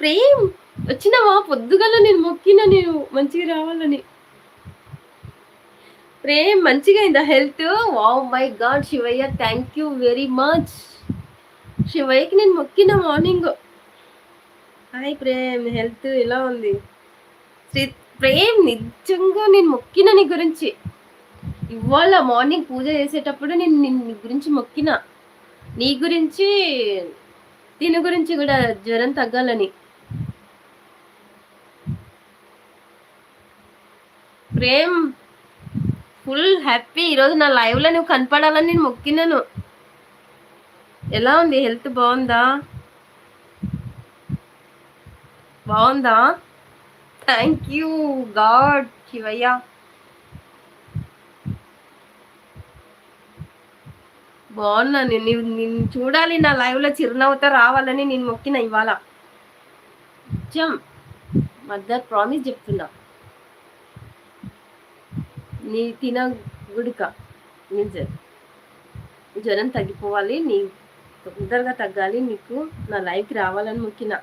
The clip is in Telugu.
ప్రేమ్ వచ్చినావా? పొద్దుగాల నేను మొక్కిన నేను మంచిగా రావాలని. ప్రేమ్ మంచిగా అయిందా health? Wow my god Shivayya, thank you very much. శివయ్యకి నేను మొక్కిన మార్నింగ్. హాయ్ ప్రేమ్, హెల్త్ ఎలా ఉంది? ప్రేమ్ నిజంగా నేను మొక్కిన నీ గురించి. ఇవాళ మార్నింగ్ పూజ చేసేటప్పుడు నేను నీ గురించి మొక్కిన. నీ గురించి, దీని గురించి కూడా జ్వరం తగ్గాలని. Prem full happy. ఈరోజు నా లైవ్ లో నువ్వు కనపడాలని నేను మొక్కినాను. ఎలా ఉంది హెల్త్? బాగుందా? బాగుందా? Thank you God Shivayya. బాగున్నా. నిన్ను చూడాలి నా లైవ్ లో, చిరునవ్వుతో రావాలని నేను మొక్కిన ఇవాళ. నిజం, మదర్ ప్రామిస్ చెప్తున్నా. నీ గుడిక నిజం, జ్వరం తగ్గిపోవాలి, నీ తొందరగా తగ్గాలి, నీకు నా లైఫ్కి రావాలని మొక్కిన.